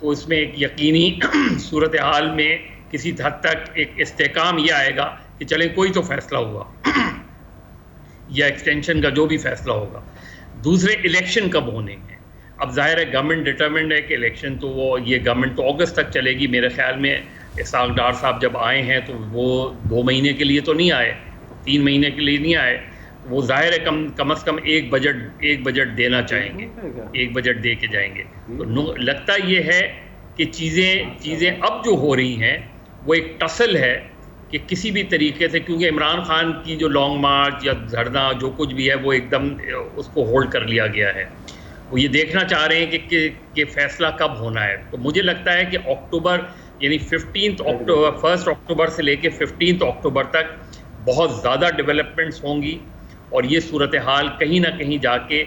तो इसमें एक यकीनी सूरत हाल में किसी हद तक एक इस्तेकाम ये आएगा कि चलें कोई तो फैसला हुआ या एक्सटेंशन का जो भी फैसला होगा। दूसरे इलेक्शन कब होने हैं? अब जाहिर है गवर्नमेंट डिटरमिन्ड है कि इलेक्शन तो वो ये गवर्नमेंट तो अगस्त तक चलेगी मेरे ख्याल में। इसाक डार साहब जब आए हैं तो वो 2 महीने के लिए तो नहीं आए, 3 महीने के लिए नहीं आए। वो जाहिर है कम से कम एक बजट देना चाहेंगे, एक बजट दे के जाएंगे। तो लगता ये है कि चीज़ें अब जो हो रही हैं वो एक टसल है कि किसी भी तरीके से, क्योंकि इमरान खान की जो लॉन्ग मार्च या धरना जो कुछ भी है वो एकदम उसको होल्ड कर लिया गया है। वो ये देखना चाह रहे हैं कि फैसला कब होना है। तो मुझे लगता है कि अक्टूबर यानी 1 अक्टूबर से लेके 15 अक्टूबर तक बहुत ज़्यादा डेवलपमेंट्स होंगी, और ये सूरत हाल कहीं ना कहीं जाके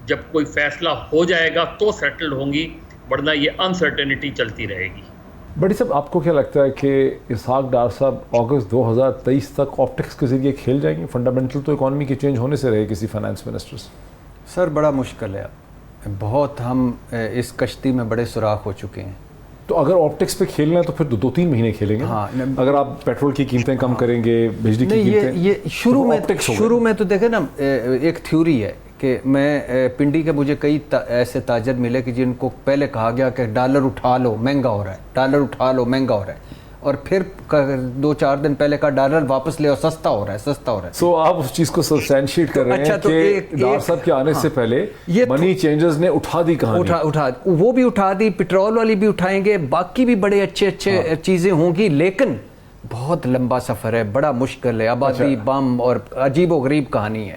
जब कोई फैसला हो जाएगा तो सेटल्ड होंगी, वरना ये अनसर्टेनिटी चलती रहेगी। बड़ी साहब, आपको क्या लगता है कि इसाक डार साहब अगस्त 2023 तक ऑप्टिक्स के जरिए खेल जाएंगे? फंडामेंटल तो इकॉनमी के चेंज होने से रहे किसी फाइनेंस मिनिस्टर से। सर बड़ा मुश्किल है, बहुत हम इस कश्ती में बड़े सुराख हो चुके हैं। तो अगर ऑप्टिक्स पे खेलना है तो फिर 2-3 महीने खेलेंगे। हाँ, अगर आप पेट्रोल की कीमतें कम करेंगे, बिजली की कीमतें, ये शुरू में तो देखे ना, एक थ्योरी है कि मैं पिंडी के मुझे कई ऐसे ताजर मिले कि जिनको पहले कहा गया कि डॉलर उठा लो महंगा हो रहा है, डॉलर उठा लो महंगा हो रहा है, اور پھر 2-4 دن پہلے کا ڈالر واپس لے اور سستا ہو رہا ہے. سو آپ اس چیز کو سبسٹینشیٹ کر رہے ہیں کہ ڈار صاحب کے آنے سے پہلے منی چینجرز نے اٹھا دی کہانی. وہ بھی اٹھا دی, پیٹرول والی بھی اٹھائیں گے, باقی بھی بڑے اچھے چیزیں ہوں گی, لیکن بہت لمبا سفر ہے, بڑا مشکل ہے, آبادی بم اور عجیب و غریب کہانی ہے.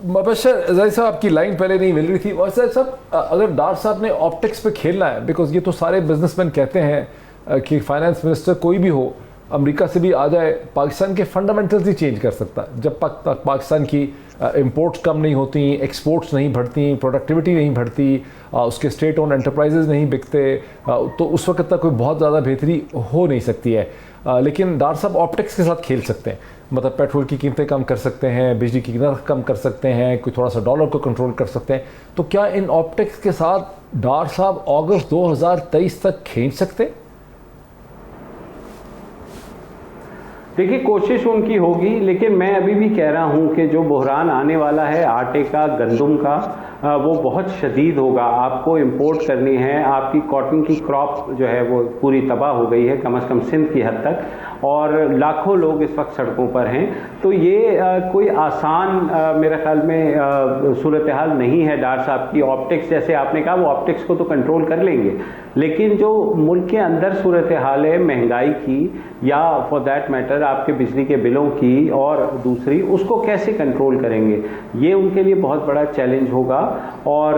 مبشر ظاہر صاحب آپ کی لائن پہلے نہیں مل رہی تھی. ویسے صاحب اگر ڈار صاحب نے آپٹکس پہ کھیلنا ہے, بیکاز یہ تو سارے بزنس مین کہتے ہیں کہ فائنانس منسٹر کوئی بھی ہو امریکہ سے بھی آ جائے, پاکستان کے فنڈامنٹلز نہیں چینج کر سکتا. جب تک پاکستان کی امپورٹس کم نہیں ہوتی, ایکسپورٹس نہیں بڑھتی, پروڈکٹیوٹی نہیں بڑھتی, اس کے اسٹیٹ اون انٹرپرائزز نہیں بکتے, تو اس وقت تک کوئی بہت زیادہ بہتری ہو نہیں سکتی ہے. لیکن ڈار صاحب آپٹکس کے ساتھ کھیل سکتے ہیں, مطلب پیٹرول کی قیمتیں کم کر سکتے ہیں, بجلی کی نرخ کم کر سکتے ہیں, کوئی تھوڑا سا ڈالر کو کنٹرول کر سکتے ہیں. تو کیا ان آپٹکس کے ساتھ ڈار صاحب اگست 2023 تک کھینچ سکتے؟ دیکھیے کوشش ان کی ہوگی, لیکن میں ابھی بھی کہہ رہا ہوں کہ جو بحران آنے والا ہے آٹے کا, گندم کا, وہ بہت شدید ہوگا. آپ کو امپورٹ کرنی ہے, آپ کی کاٹن کی کراپ جو ہے وہ پوری تباہ ہو گئی ہے, کم از کم سندھ کی حد تک, اور لاکھوں لوگ اس وقت سڑکوں پر ہیں. تو یہ کوئی آسان میرے خیال میں صورتحال نہیں ہے ڈار صاحب کی. آپٹکس جیسے آپ نے کہا, وہ آپٹکس کو تو کنٹرول کر لیں گے, لیکن جو ملک کے اندر صورتحال ہے مہنگائی کی, یا فار دیٹ میٹر آپ کے بجلی کے بلوں کی, اور دوسری اس کو کیسے کنٹرول کریں گے, یہ ان کے لیے بہت بڑا چیلنج ہوگا. اور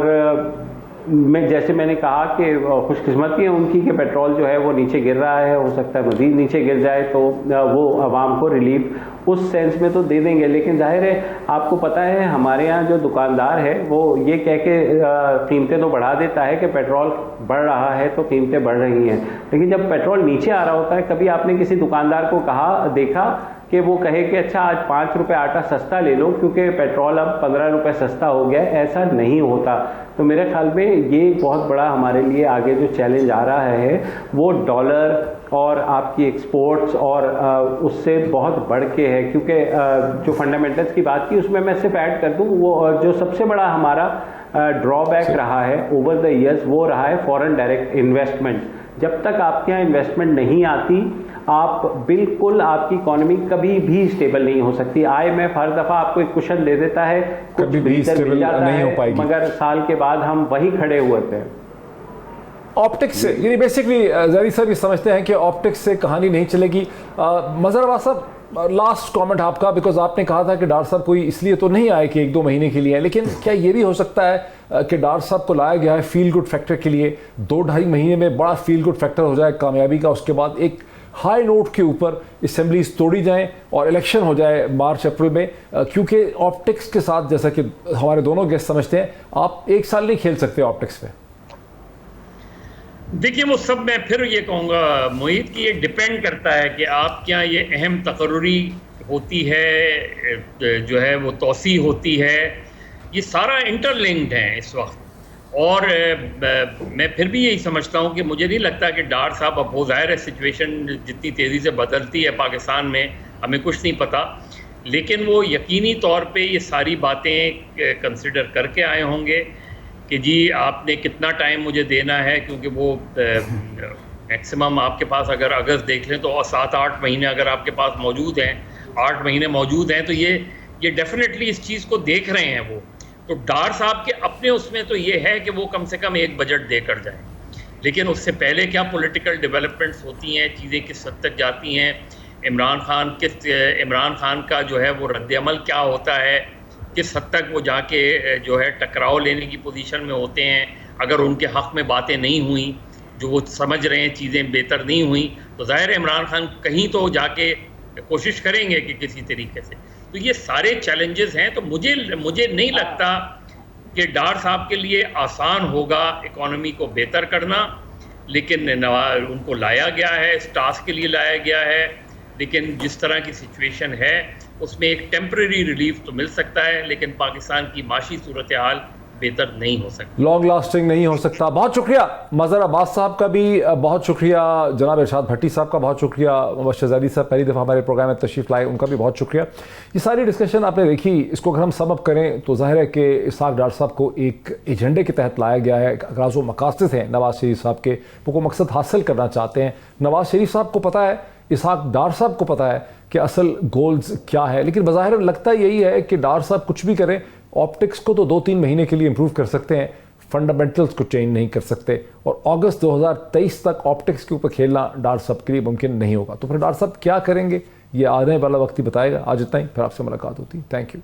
جیسے میں نے کہا کہ خوش قسمتی ہے ان کی کہ پیٹرول جو ہے وہ نیچے گر رہا ہے, ہو سکتا ہے مزید نیچے گر جائے, تو وہ عوام کو ریلیف اس سینس میں تو دے دیں گے. لیکن ظاہر ہے آپ کو پتہ ہے ہمارے یہاں جو دکاندار ہے وہ یہ کہہ کے قیمتیں تو بڑھا دیتا ہے کہ پیٹرول بڑھ رہا ہے تو قیمتیں بڑھ رہی ہیں, لیکن جب پیٹرول نیچے آ رہا ہوتا ہے, کبھی آپ نے کسی دکاندار کو دیکھا کہ وہ کہے کہ اچھا آج 5 روپے آٹا سستا لے لو کیونکہ پیٹرول اب 15 روپے سستا ہو گیا؟ ایسا نہیں ہوتا. تو میرے خیال میں یہ بہت بڑا ہمارے لیے آگے جو چیلنج آ رہا ہے وہ ڈالر اور آپ کی ایکسپورٹس اور اس سے بہت بڑھ کے ہے, کیونکہ جو فنڈامنٹلس کی بات کی اس میں صرف ایڈ کر دوں, وہ جو سب سے بڑا ہمارا ڈرا بیک رہا ہے اوور دا ایئرس, وہ رہا ہے فورن ڈائریکٹ انویسٹمنٹ. جب تک آپ کے یہاں انویسٹمنٹ نہیں آتی, آپ بالکل آپ کی اکانومی کبھی بھی اسٹیبل نہیں ہو سکتی. IMF ہر دفعہ آپ کو ایک کشن دے دیتا ہے, کچھ بہتر مل جاتا ہے, مگر سال کے بعد ہم وہی کھڑے ہوئے تھے. آپٹکس سے یعنی بیسکلی زیادی صاحب یہ سمجھتے ہیں کہ آپٹکس سے کہانی نہیں چلے گی. مظہر عباس صاحب لاسٹ کامنٹ آپ کا, بیکاز آپ نے کہا تھا کہ ڈار صاحب کوئی اس لیے تو نہیں آئے کہ 1-2 مہینے کے لیے, لیکن کیا یہ بھی ہو سکتا ہے کہ ڈار صاحب کو لایا گیا ہے فیل گڈ فیکٹر کے لیے, 2-2.5 مہینے میں بڑا فیل گڈ فیکٹر ہو جائے کامیابی کا, اس کے بعد ایک ہائی نوٹ کے اوپر اسمبلیز توڑی جائیں اور الیکشن ہو جائے مارچ اپریل میں, کیونکہ آپٹکس کے ساتھ جیسا کہ ہمارے دونوں گیسٹ سمجھتے ہیں آپ 1 سال نہیں کھیل سکتے آپٹکس پہ؟ دیکھیے وہ سب میں پھر یہ کہوں گا محیط کہ یہ ڈیپینڈ کرتا ہے کہ آپ کے یہاں یہ اہم تقرری ہوتی ہے, جو ہے وہ توسیع ہوتی ہے, یہ سارا انٹر لنکڈ ہے اس وقت. اور میں پھر بھی یہی سمجھتا ہوں کہ مجھے نہیں لگتا کہ ڈار صاحب, اب وہ ظاہر ہے سچویشن جتنی تیزی سے بدلتی ہے پاکستان میں ہمیں کچھ نہیں پتہ, لیکن وہ یقینی طور پہ یہ ساری باتیں کنسیڈر کر کے آئے ہوں گے کہ جی آپ نے کتنا ٹائم مجھے دینا ہے, کیونکہ وہ میکسیمم آپ کے پاس اگر اگست دیکھ لیں تو 7-8 مہینے اگر آپ کے پاس موجود ہیں, 8 مہینے موجود ہیں, تو یہ ڈیفینیٹلی اس چیز کو دیکھ رہے ہیں وہ. تو ڈار صاحب کے اپنے اس میں تو یہ ہے کہ وہ کم سے کم ایک بجٹ دے کر جائیں, لیکن اس سے پہلے کیا پولیٹیکل ڈیولپمنٹس ہوتی ہیں, چیزیں کس حد تک جاتی ہیں, عمران خان کا جو ہے وہ رد عمل کیا ہوتا ہے, کس حد تک وہ جا کے جو ہے ٹکراؤ لینے کی پوزیشن میں ہوتے ہیں, اگر ان کے حق میں باتیں نہیں ہوئیں, جو وہ سمجھ رہے ہیں چیزیں بہتر نہیں ہوئیں, تو ظاہر عمران خان کہیں تو جا کے کوشش کریں گے کہ کسی طریقے سے. تو یہ سارے چیلنجز ہیں. تو مجھے نہیں لگتا کہ ڈار صاحب کے لیے آسان ہوگا اکانومی کو بہتر کرنا, لیکن ان کو لایا گیا ہے, اس ٹاسک کے لیے لایا گیا ہے, لیکن جس طرح کی سچویشن ہے اس میں ایک ٹیمپریری ریلیف تو مل سکتا ہے, لیکن پاکستان کی معاشی صورتحال बेहतर नहीं हो सकता, लॉन्ग लास्टिंग नहीं हो सकता। बहुत शुक्रिया मज़हर अब्बास साहब का भी बहुत शुक्रिया, जनाब इरशाद भट्टी साहब का बहुत शुक्रिया, मोहम्मद शहजादी साहब पहली दफ़ा हमारे प्रोग्राम में तशरीफ़ लाए, उनका भी बहुत शुक्रिया। ये सारी डिस्कशन आपने देखी, इसको अगर हम सम अप करें तो ज़ाहिर है कि इसहाक डार साहब को एक एजेंडे के तहत लाया गया है। अगराज़ व मकासद हैं नवाज़ शरीफ साहब के, वो को मकसद हासिल करना चाहते हैं। नवाज़ शरीफ साहब को पता है, इसहाक डार साहब को पता है कि असल गोल्स क्या है, लेकिन बज़ाहिर लगता यही है कि डार साहब कुछ भी करें, ऑप्टिक्स को तो 2-3 महीने के लिए इंप्रूव कर सकते हैं, फंडामेंटल्स को चेंज नहीं कर सकते। और अगस्त 2023 तक ऑप्टिक्स के ऊपर खेलना डार साहब के लिए मुमकिन नहीं होगा। तो फिर डार साहब क्या करेंगे, ये आने वाला वक्त ही बताएगा। आज इतना ही, फिर आपसे मुलाकात होती है। Thank you.